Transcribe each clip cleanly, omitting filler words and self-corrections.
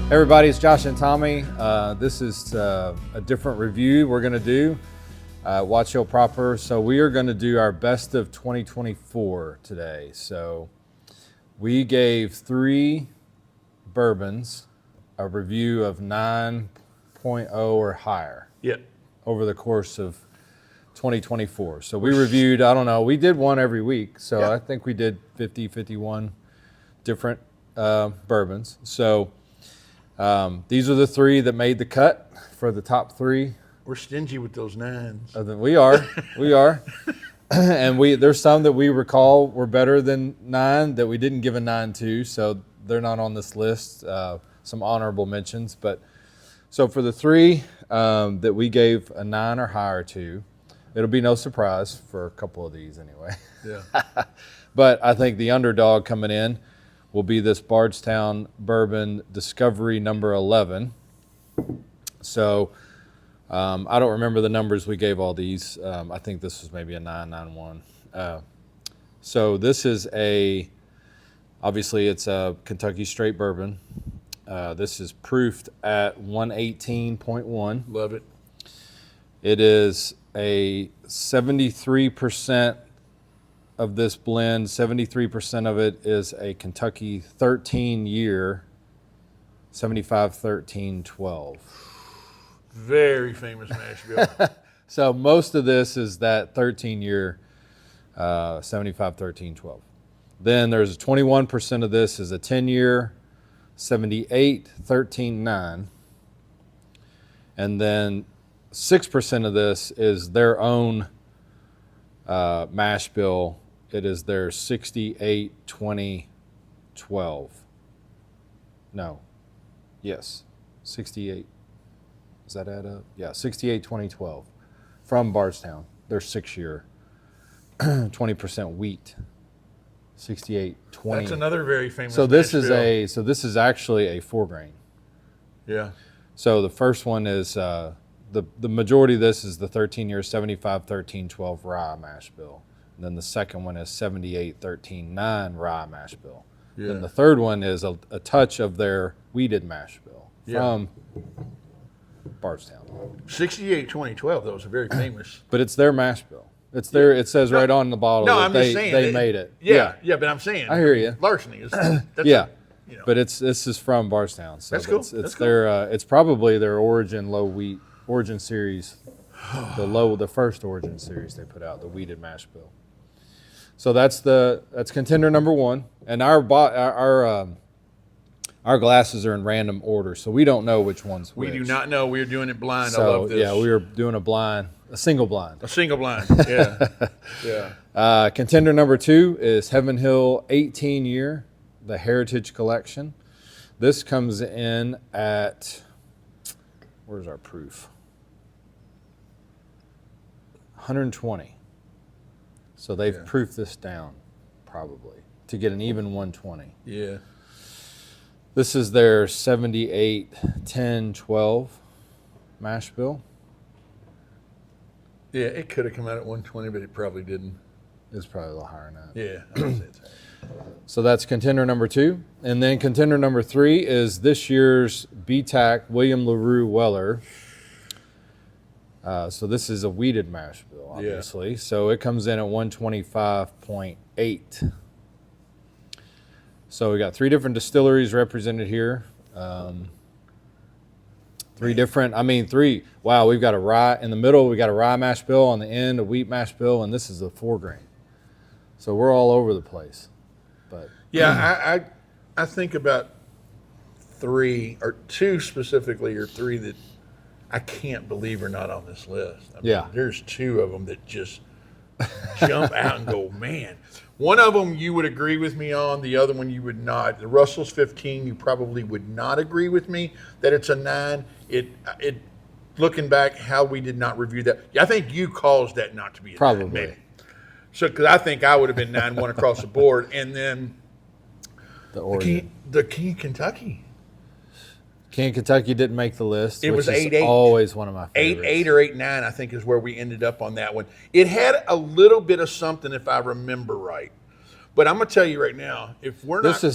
Hey everybody, it's Josh and Tommy. This is a different review we're going to do. Watch Hill Proper. So we are going to do our best of 2024 today. So we gave 3 bourbons a review of 9.0 or higher. Yep. Over the course of 2024. So we reviewed, I don't know, we did one every week. So yeah. I think we did 50, 51 different bourbons. So these are the 3 that made the cut for the top 3. We're stingy with those 9s. We are. And there's some that we recall were better than 9 that we didn't give a 9 to, so they're not on this list. Some honorable mentions, but so for the 3 that we gave a 9 or higher to, it'll be no surprise for a couple of these anyway. Yeah. But I think the underdog coming in will be this Bardstown Bourbon Discovery number 11. So I don't remember the numbers we gave all these. I think this was maybe a 991. So this is obviously it's a Kentucky straight bourbon. This is proofed at 118.1. Love it. It is a 73% of this blend, 73% of it is a Kentucky 13-year, 75-13-12. Very famous mash bill. So most of this is that 13-year, 75-13-12. Then there's 21% of this is a 10-year, 78-13-9. And then 6% of this is their own mash bill. It is their 68-20-12. No. Yes. 68. Does that add up? Yeah, 68-20-12 from Bardstown. Their 6-year, 20% wheat. 68-20. That's another very famous. So this mash bill. this is actually a 4-grain. Yeah. So the first one is the majority of this is the 13-year 75-13-12 rye mash bill. And then the second one is 78-13-9 rye mash bill. Yeah. Then the third one is a touch of their wheated mash bill from Bardstown. 68-20-12, though, is a very famous. But it's their mash bill. It's their. It says right on the bottle that I'm just saying they made it. Yeah, but I'm saying. I hear you. Larceny is. Yeah. But this is from Bardstown. So that's cool. It's their. It's probably their origin low wheat origin series, the first origin series they put out, the wheated mash bill. So that's contender number 1, and our glasses are in random order, so we don't know which one's which. We do not know. We are doing it blind. So, I love this. Yeah, we are doing a single blind. A single blind. Yeah. Yeah. Contender number 2 is Heaven Hill 18-year, the Heritage Collection. This comes in at, where's our proof? 120. So they've proofed this down probably to get an even 120. Yeah. This is their 78-10-12 mash bill. Yeah, it could have come out at 120, but it probably didn't. It's probably a little higher than that. Yeah, I would say it's higher. So that's contender number 2. And then contender number 3 is this year's BTAC William LaRue Weller. So this is a wheated mash bill, obviously. Yeah. So it comes in at 125.8. So we got 3 different distilleries represented here. 3 different, wow, we've got a rye in the middle, we got a rye mash bill on the end, a wheat mash bill, and this is a 4-grain. So we're all over the place. But yeah, I think about 3 or 2 specifically, or 3 that I can't believe are not on this list. There's 2 of them that just jump out and go, man. One of them you would agree with me on, the other one you would not. The Russell's 15, you probably would not agree with me that it's a 9. It looking back, how we did not review that. I think you caused that not to be a 9, maybe. So, because I think I would have been 9-1 across the board, and then the King of Kentucky. King of Kentucky didn't make the list. It was 8-8. Always one of my favorites. 8-8 or 8-9, I think, is where we ended up on that one. It had a little bit of something, if I remember right. But I'm going to tell you right now, if we're not... So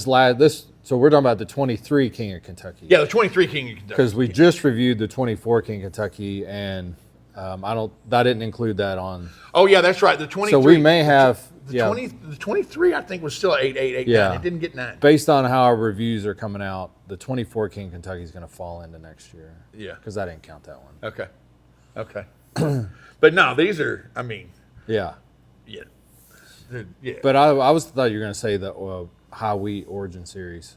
we're talking about the 23 King of Kentucky. Yeah, the 23 King of Kentucky. Because we just reviewed the 24 King of Kentucky, and I didn't include that on. Oh yeah, that's right. The 23. So we may have the 23. I think was still 8. Yeah. 9. It didn't get 9. Based on how our reviews are coming out, the 24 King of Kentucky is going to fall into next year. Yeah. Because I didn't count that one. Okay. But no, these are. I mean. Yeah. Yeah. Yeah. But I thought you were going to say the High Wheat Origin Series.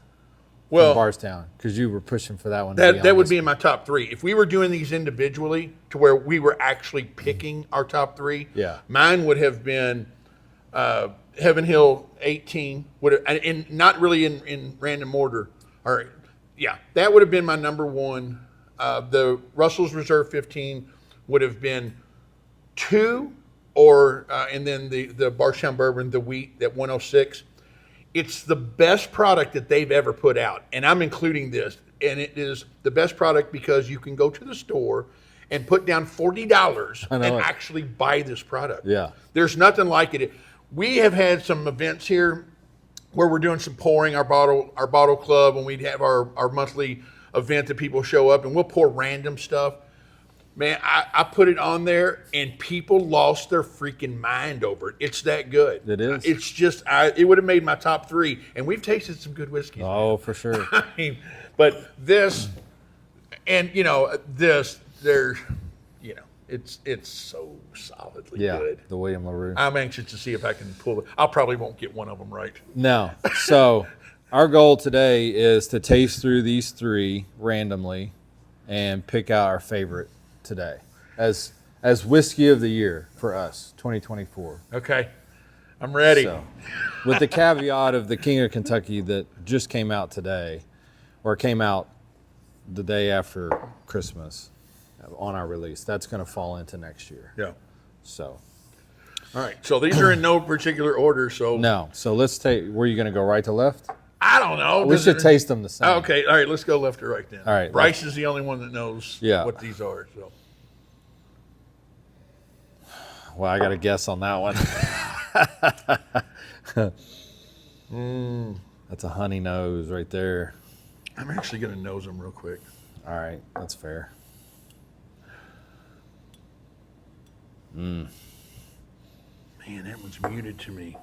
Well, Bardstown, because you were pushing for that one. That would be in my top 3. If we were doing these individually, to where we were actually picking our top 3, mine would have been Heaven Hill 18, and not really in random order. That would have been my number 1. The Russell's Reserve 15 would have been 2, and then the Bardstown Bourbon, the wheat, that 106. It's the best product that they've ever put out, and I'm including this. And it is the best product because you can go to the store and put down $40 and actually buy this product. Yeah, there's nothing like it. We have had some events here where we're doing some pouring, our bottle club, and we'd have our monthly event that people show up, and we'll pour random stuff. Man, I put it on there, and people lost their freaking mind over it. It's that good. It is. It's just, it would have made my top 3, and we've tasted some good whiskeys. Oh, for sure. I mean, but this, and it's so solidly good. The William LaRue. I'm anxious to see if I can pull it. I probably won't get one of them right. No. So our goal today is to taste through these 3 randomly and pick out our favorite today as whiskey of the year for us, 2024. Okay, I'm ready. So, with the caveat of the King of Kentucky that just came out today, or came out the day after Christmas on our release, that's going to fall into next year. Yeah. So. All right. So these are in no particular order. So. No. So let's take. Were you going to go right to left? I don't know. We should taste them the same. Okay. All right. Let's go left to right then. All right. Bryce is the only one that knows what these are. So. Well, I got a guess on that one. That's a honey nose right there. I'm actually going to nose them real quick. All right. That's fair. Man, that one's muted to me.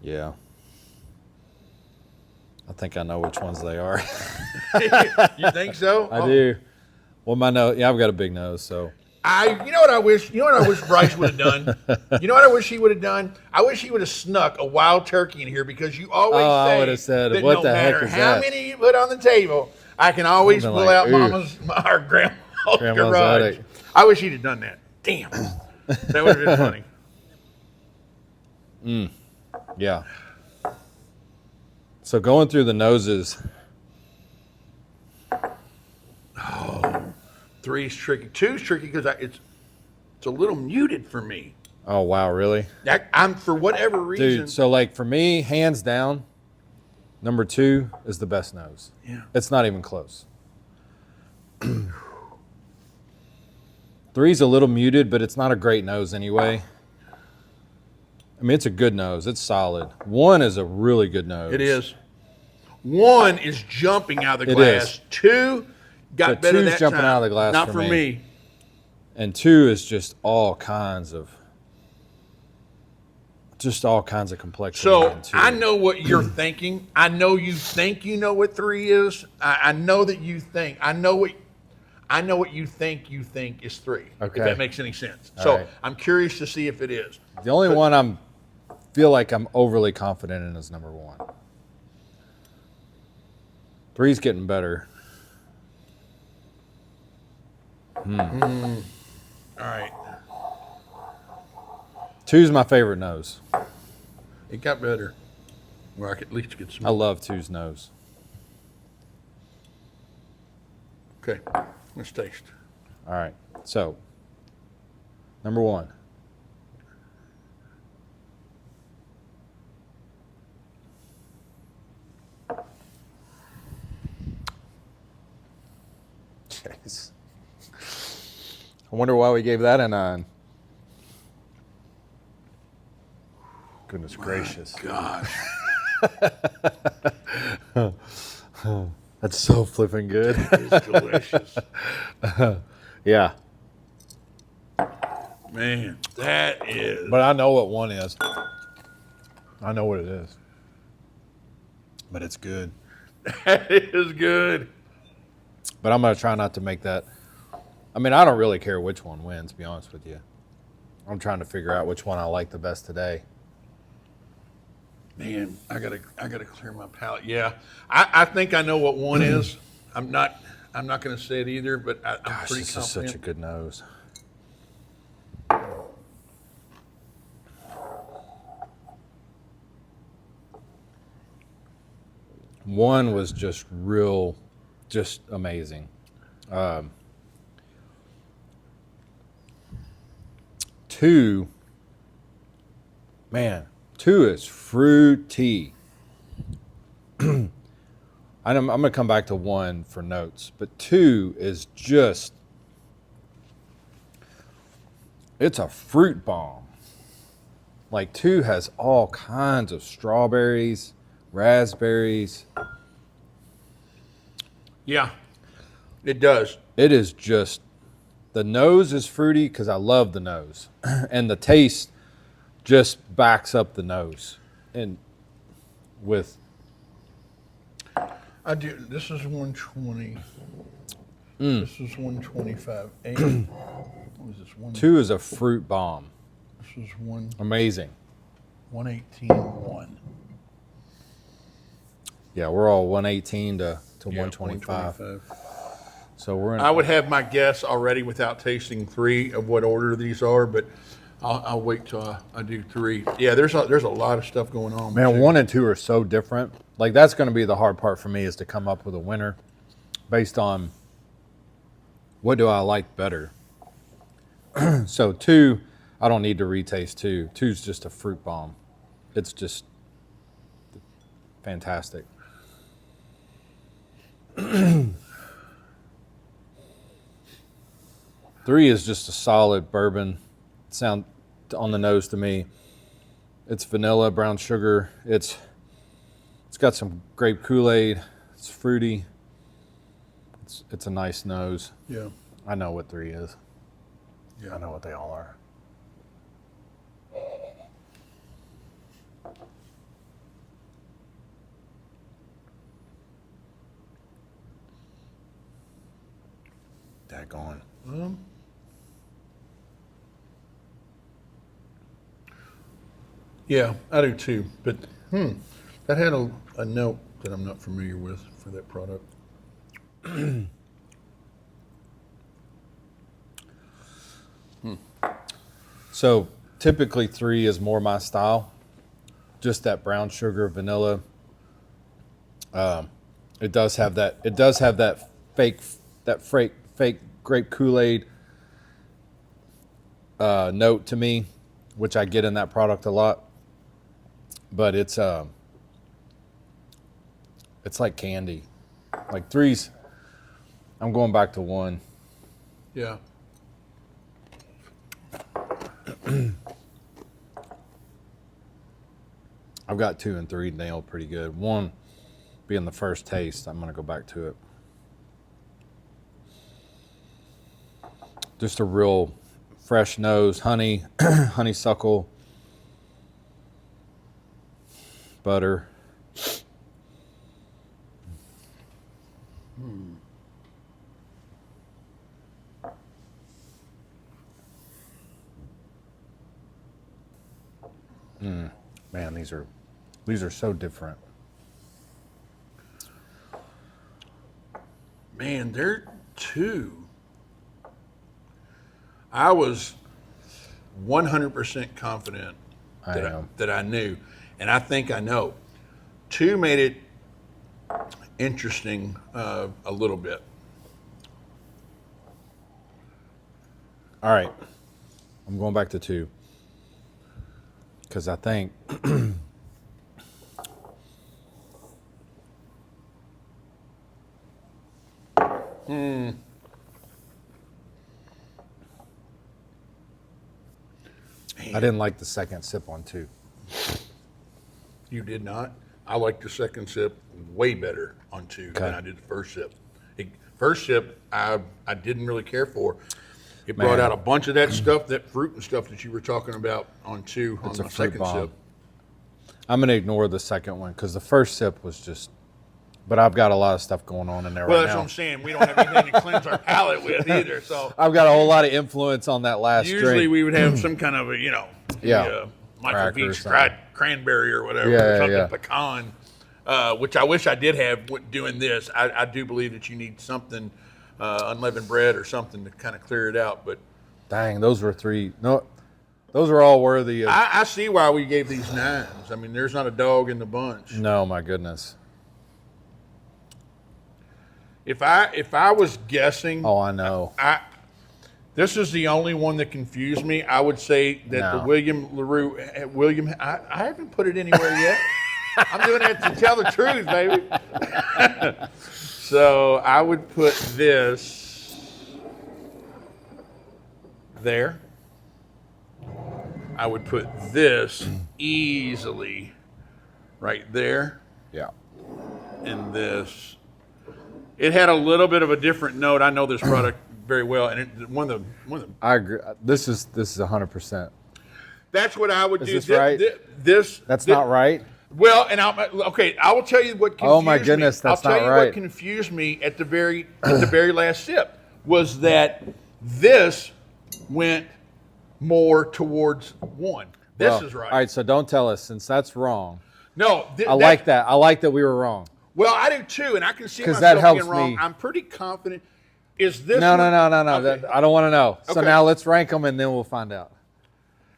Yeah. I think I know which ones they are. You think so? I do. Well, my nose, I've got a big nose, so. You know what I wish Bryce would have done? You know what I wish he would have done? I wish he would have snuck a wild turkey in here, because you always say I would have said, that what no the heck matter is how that? many you put on the table, I can always pull out our grandma's garage. attic. I wish he'd have done that. Damn. That would have been funny. Yeah. So going through the noses. Oh, 3's tricky. 2's tricky because it's a little muted for me. Oh, wow, really? I'm for whatever reason. Dude, so like for me, hands down, number 2 is the best nose. Yeah. It's not even close. 3's a little muted, but it's not a great nose anyway. I mean, it's a good nose. It's solid. 1 is a really good nose. It is. 1 is jumping out of the glass. 2 got better that time. 2's jumping out of the glass Not for me. And 2 is just all kinds of complexity. So I know what you're thinking. I know you think you know what 3 is. I know that you think. I know what you think is 3. Okay. If that makes any sense. All so right. I'm curious to see if it is. The only one I feel like I'm overly confident in is number 1. 3's getting better. All right. 2's my favorite nose. It got better. Where I could at least get some. I love 2's nose. Okay. Let's taste. All right. So, number 1. Jeez. I wonder why we gave that a 9. Goodness gracious. Gosh. That's so flipping good. It's delicious. Yeah. Man, that is. But I know what one is. I know what it is. But it's good. That is good. But I'm going to try not to make that. I mean, I don't really care which one wins, to be honest with you. I'm trying to figure out which one I like the best today. Man, I gotta clear my palate. Yeah, I think I know what one is. I'm not gonna say it either, but I'm Gosh, pretty this confident. is such a good nose. One was just amazing. Two is fruity. I'm going to come back to one for notes, but two is just, it's a fruit bomb. Like two has all kinds of strawberries, raspberries. Yeah, it does. It is just, the nose is fruity because I love the nose. And the taste just backs up the nose. And with... I do. This is 120. This is 125. What was this? Two is a fruit bomb. This is one. Amazing. 118.1. Yeah, we're all 118 to 125. 125. So we're in. I would have my guess already without tasting three of what order these are, but I'll wait till I do three. Yeah, there's a lot of stuff going on. Man, one and two are so different. Like, that's going to be the hard part for me, is to come up with a winner based on what do I like better. So two, I don't need to retaste two. Two's just a fruit bomb. It's just fantastic. Three is just a solid bourbon. Sound on the nose to me. It's vanilla, brown sugar. It's got some grape Kool-Aid. It's fruity. It's a nice nose. Yeah. I know what three is. Yeah. I know what they all are. Daggone. Yeah, I do too. But that had a note that I'm not familiar with for that product. So typically three is more my style. Just that brown sugar, vanilla. It does have that. It does have that fake grape Kool-Aid note to me, which I get in that product a lot. But it's like candy. Like threes, I'm going back to one. Yeah. I've got two and three nailed pretty good. One being the first taste, I'm going to go back to it. Just a real fresh nose, honey, honeysuckle, butter. Man, these are so different. Man, they're two. I was 100% confident that I knew, and I think I know. Two made it interesting a little bit. All right, I'm going back to two because I think I didn't like the second sip on two. You did not. I liked the second sip way better on 2 than I did the first sip. First sip, I didn't really care for. It brought out a bunch of that stuff, that fruit and stuff that you were talking about on 2 on the second sip. I'm going to ignore the second one because the first sip was just, but I've got a lot of stuff going on in there right now. Well, that's what I'm saying. We don't have anything to cleanse our palate with either. So I've got a whole lot of influence on that last drink. Usually we would have some kind of Michael Beach cranberry or whatever, or something pecan, which I wish I did have doing this. I do believe that you need something, unleavened bread or something to kind of clear it out. But dang, those were 3. No, those are all worthy of. I see why we gave these 9s. I mean, there's not a dog in the bunch. No, my goodness. If I was guessing, I know. This is the only one that confused me. I would say that the William LaRue, I haven't put it anywhere yet. I'm doing it to tell the truth, baby. So I would put this there. I would put this easily right there. Yeah. And this. It had a little bit of a different note. I know this product very well, and one of the. I agree. This is 100%. That's what I would do. Is this right? That's not right. Well, and I will tell you what confused me. Oh my goodness, that's not right. I'll tell you what confused me at the very last sip was that this went more towards 1. This is right. All right, so don't tell us since that's wrong. No, I like that. I like that we were wrong. Well, I do too, and I can see myself that helps being wrong. me. I'm pretty confident. Is this? No. Okay. I don't want to know. So now let's rank them, and then we'll find out.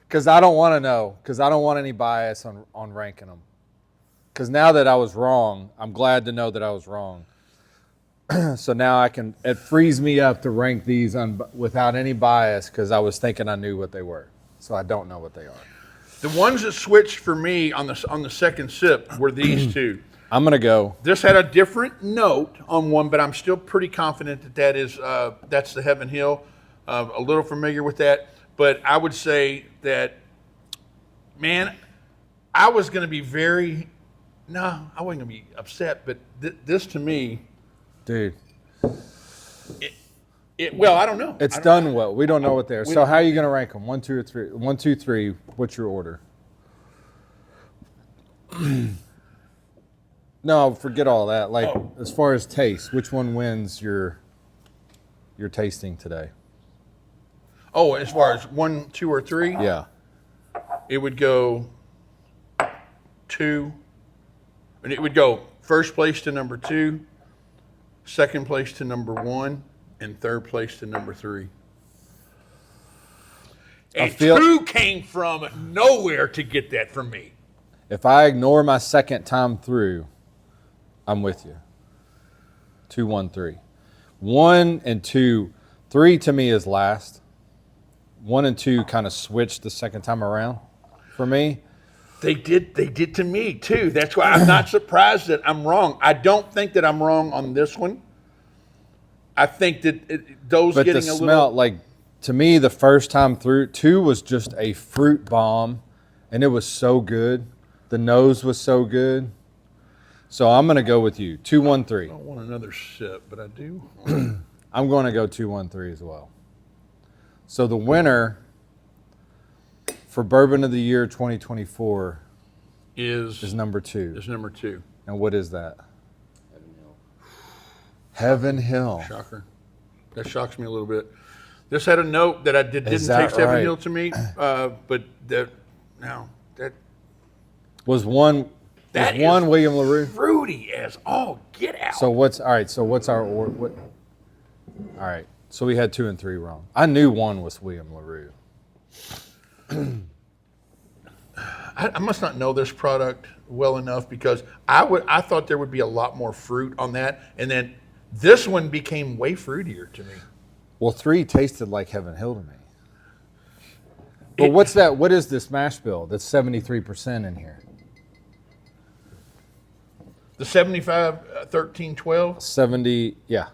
Because I don't want to know. Because I don't want any bias on ranking them. Because now that I was wrong, I'm glad to know that I was wrong. So now it frees me up to rank these without any bias because I was thinking I knew what they were. So I don't know what they are. The ones that switched for me on the second sip were these 2. I'm going to go. This had a different note on one, but I'm still pretty confident that's the Heaven Hill. A little familiar with that. But I would say that, man, I was going to be I wasn't going to be upset, but this to me. Dude. I don't know. It's done well. We don't know what they are. So how are you going to rank them? 1, 2, or 3? 1, 2, 3. What's your order? No, forget all that. As far as taste, which one wins your tasting today? Oh, as far as 1, 2, or 3? Yeah. It would go 2. And it would go first place to number 2, second place to number 1, and third place to number 3. And 2 came from nowhere to get that from me. If I ignore my second time through, I'm with you. 2, 1, 3. 1 and 2, 3 to me is last. 1 and 2 kind of switched the second time around for me. They did to me too. That's why I'm not surprised that I'm wrong. I don't think that I'm wrong on this one. I think that getting a smell, little. To me, the first time through, 2 was just a fruit bomb, and it was so good. The nose was so good. So I'm going to go with you. 2, 1, 3. I don't want another sip, but I do. I'm going to go 2, 1, 3 as well. So the winner for Bourbon of the Year 2024 is number 2. Is number 2. And what is that? Heaven Hill. Shocker. That shocks me a little bit. This had a note that didn't taste Heaven Hill to me, but that was one. That one William LaRue. Fruity as all get out. So what's our what? All right. So we had 2 and 3 wrong. I knew 1 was William LaRue. I must not know this product well enough because I thought there would be a lot more fruit on that, and then this one became way fruitier to me. Well, 3 tasted like Heaven Hill to me. But what's that? What is this mash bill that's 73% in here? The 75, 13, 12? 70, yeah.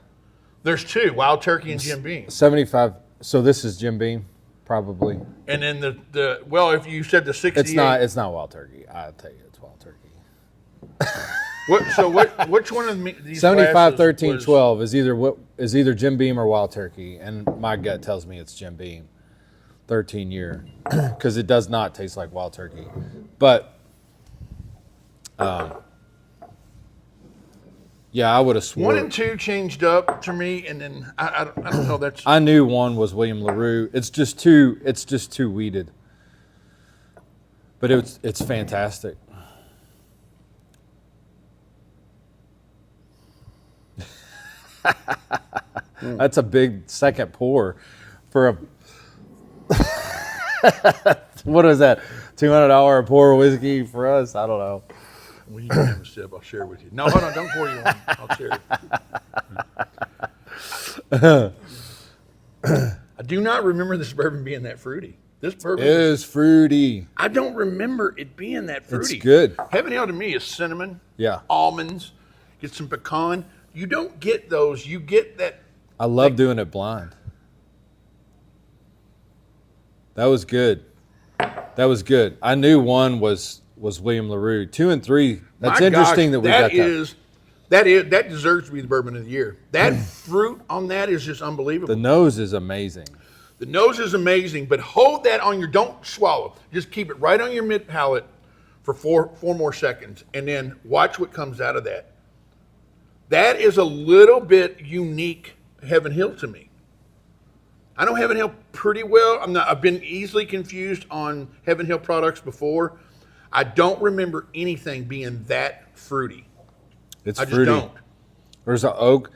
There's 2, Wild Turkey and Jim Beam. 75, so this is Jim Beam, probably. And then if you said the 68. It's not Wild Turkey. I'll tell you it's Wild Turkey. Which one of these 75, glasses 13, was- 12 is either Jim Beam or Wild Turkey, and my gut tells me it's Jim Beam, 13 year, because it does not taste like Wild Turkey. But yeah, I would have sworn 1 and 2 changed up to me, and then I don't know. That's I knew one was William LaRue. It's just too weeded, but it's fantastic. That's a big second pour for a what is that? $200 a pour whiskey for us? I don't know. Well, you can have a sip. I'll share with you. No, hold on. Don't pour you one. I'll share it. I do not remember this bourbon being that fruity. This bourbon It is fruity. I don't remember it being that fruity. It's good. Heaven Hill to me is cinnamon, Yeah. almonds, get some pecan. You don't get those. You get that. I love doing it blind. That was good. That was good. I knew one was William LaRue. 2 and 3. That's My interesting gosh, that we got that. That deserves to be the bourbon of the year. That fruit on that is just unbelievable. The nose is amazing. The nose is amazing, but hold that on don't swallow. Just keep it right on your mid palate for four more seconds, and then watch what comes out of that. That is a little bit unique Heaven Hill to me. I know Heaven Hill pretty well. I've been easily confused on Heaven Hill products before. I don't remember anything being that fruity. It's I just fruity. don't. There's an oak.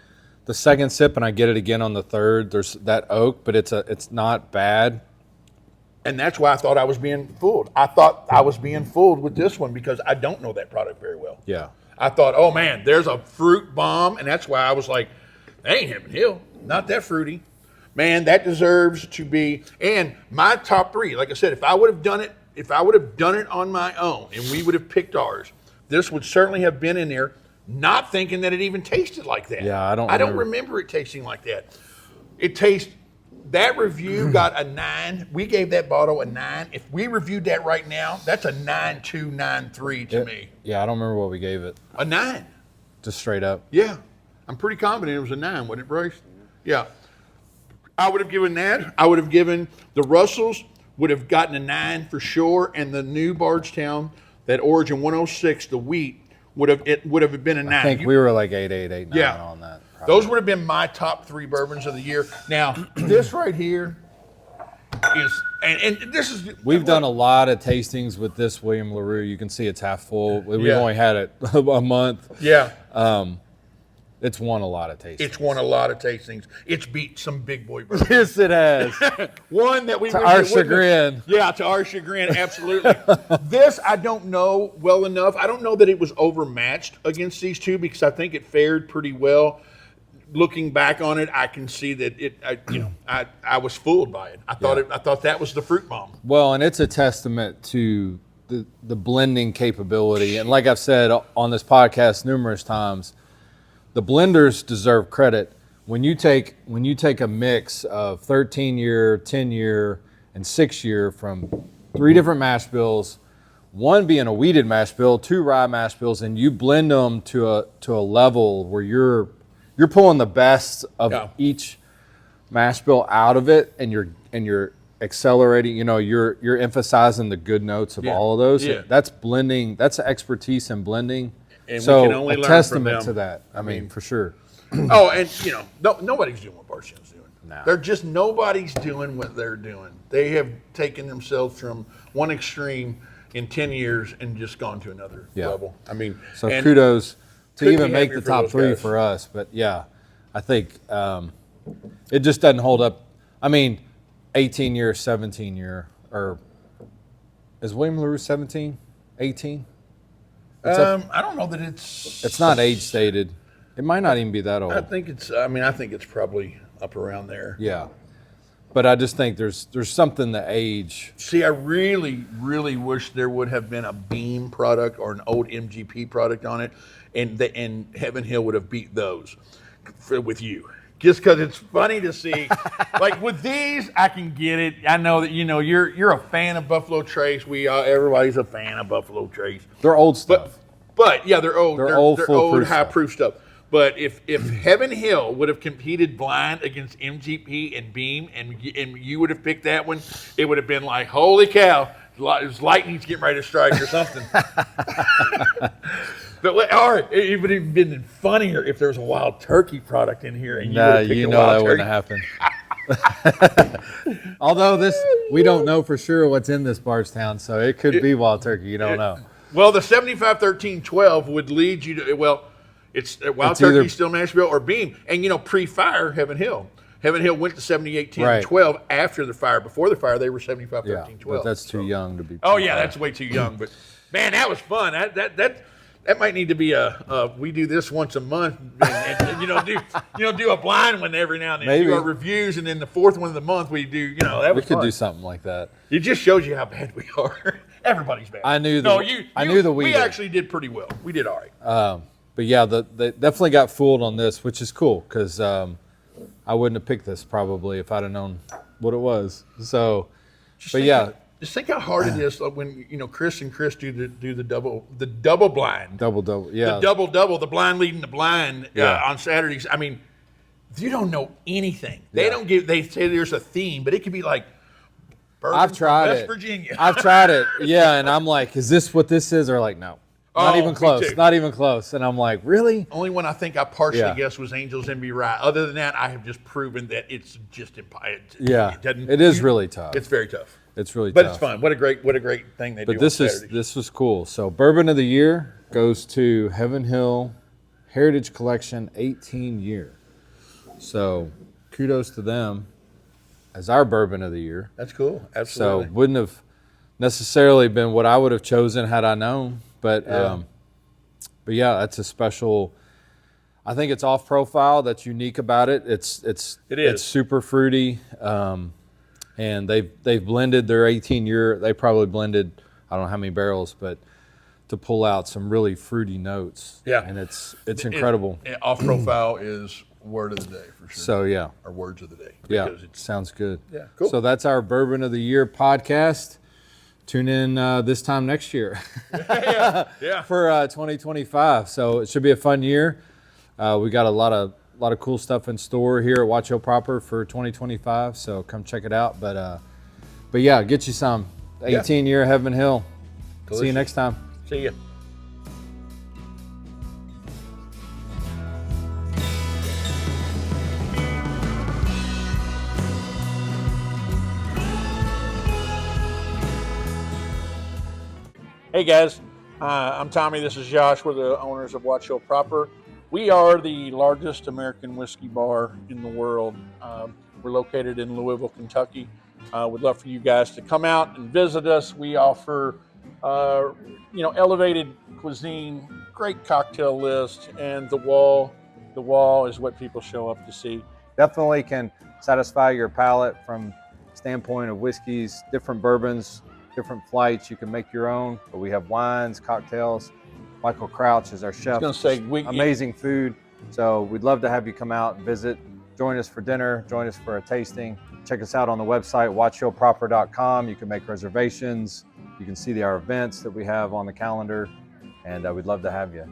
The second sip, and I get it again on the third. There's that oak, but it's not bad. And that's why I thought I was being fooled. I thought I was being fooled with this one because I don't know that product very well. Yeah. I thought, oh man, there's a fruit bomb, and that's why I was like, that ain't Heaven Hill, not that fruity. Man, that deserves to be. And my top 3, like I said, if I would have done it on my own, and we would have picked ours, this would certainly have been in there. Not thinking that it even tasted like that. Yeah, I don't remember it tasting like that. That review got a 9. We gave that bottle a 9. If we reviewed that right now, that's a 9.2, 9.3 to me. Yeah, I don't remember what we gave it. A 9. Just straight up. Yeah. I'm pretty confident it was a 9, wasn't it, Bryce? Yeah. I would have given that. I would have given the Russells, would have gotten a 9 for sure, and the new Bardstown, that Origin 106, the wheat, would have been a 9. I think we were like 8, 9 Yeah. on that. Probably. Those would have been my top 3 bourbons of the year. Now, this right here is, and this is. We've done a lot of tastings with this William LaRue. You can see it's half full. We've Yeah. only had it a month. Yeah. It's won a lot of tastings. It's won a lot of tastings. It's beat some big boy bourbons. Yes, it has. One that we To our chagrin. Yeah, to our chagrin, absolutely. This I don't know well enough. I don't know that it was overmatched against these two because I think it fared pretty well. Looking back on it, I can see that I was fooled by it. I thought that was the fruit bomb. Well, and it's a testament to the blending capability. And like I've said on this podcast numerous times, the blenders deserve credit. When you take a mix of 13-year, 10-year, and 6-year from 3 different mash bills, one being a wheated mash bill, 2 rye mash bills, and you blend them to a level where you're pulling the best of each mash bill out of it, and you're accelerating. You're emphasizing the good notes of all of those. Yeah. That's blending. That's expertise in blending. And so we can only a learn testament from to them. that. I mean, for sure. Oh, and nobody's doing what Bardstown's doing. No. They're just nobody's doing what they're doing. They have taken themselves from one extreme in 10 years and just gone to another level. I mean, So and kudos to couldn't even be make happier the for top those 3 guys. for us. But yeah, I think it just doesn't hold up. I mean, 18 year, 17 year, or is William LaRue 17, 18? I don't know that it's. It's not age stated. It might not even be that old. I think it's probably up around there. Yeah, but I just think there's something to age. See, I really, really wish there would have been a Beam product or an old MGP product on it, and Heaven Hill would have beat those with you. Just because it's funny to see, like with these, I can get it. I know that you're a fan of Buffalo Trace. Everybody's a fan of Buffalo Trace. They're old stuff. But yeah, they're old. They're old, they're foolproof old stuff. high proof stuff. But if Heaven Hill would have competed blind against MGP and Beam, and you would have picked that one, it would have been like, holy cow, lightning's getting ready to strike or something. But or it would have been funnier if there was a wild turkey product in here and you would have picked a wild turkey. That wouldn't happen. Although we don't know for sure what's in this Bardstown, so it could be wild turkey. You don't know. Well, the 75-13-12 would lead you to it's wild turkey, either still Nashville, or Beam. And pre-fire, Heaven Hill. Heaven Hill went to 78-10-12 after the fire. Before the fire, they were 75-13-12. But that's too young to be. Oh yeah, that's way too young. But man, that was fun. That might need to be we do this once a month, and do a blind one every now and then. Maybe. Do our reviews, and then the fourth one of the month we do. We could do something like that. It just shows you how bad we are. Everybody's bad. I knew the weed. We actually did pretty well. We did all right. But yeah, they definitely got fooled on this, which is cool because I wouldn't have picked this probably if I'd have known what it was. So, just think how hard it is when Chris and Chris do the double blind. Double, yeah. The double, the blind leading the blind on Saturdays. I mean, you don't know anything. They don't give. They say there's a theme, but it could be like. I've tried West it. Virginia. I've tried it. Yeah, and I'm like, is this what this is? Or like, no. Not even close. Not even close. And I'm like, really? Only one I think I partially guessed was Angels Envy Rye. Other than that, I have just proven that it's just impossible. Yeah, it is really tough. It's very tough. It's really tough. tough. But it's fun. What a great thing they do. But this was cool. So Bourbon of the Year goes to Heaven Hill Heritage Collection 18 year. So kudos to them as our Bourbon of the Year. That's cool. Absolutely. So wouldn't have necessarily been what I would have chosen had I known. But yeah, that's a special. I think it's off profile. That's unique about it. It's super fruity, and they've blended their 18-year. They probably blended I don't know how many barrels, but to pull out some really fruity notes. Yeah, and it's incredible. Off profile is word of the day for sure. So yeah, or words of the day. Yeah, it sounds good. Yeah, cool. So that's our Bourbon of the Year podcast. Tune in this time next year for 2025. So it should be a fun year. We got a lot of cool stuff in store here at Watch Hill Proper for 2025. So come check it out. But yeah, get you some 18-year Heaven Hill. Delicious. See you next time. See ya. Hey guys, I'm Tommy. This is Josh. We're the owners of Watch Hill Proper. We are the largest American whiskey bar in the world. We're located in Louisville, Kentucky. We'd love for you guys to come out and visit us. We offer, elevated cuisine, great cocktail list, and the wall is what people show up to see. Definitely can satisfy your palate from standpoint of whiskeys, different bourbons, different flights. You can make your own, but we have wines, cocktails. Michael Crouch is our chef. I was going to say, amazing food. So we'd love to have you come out and visit. Join us for dinner. Join us for a tasting. Check us out on the website, watchhillproper.com. You can make reservations. You can see our events that we have on the calendar, and we'd love to have you.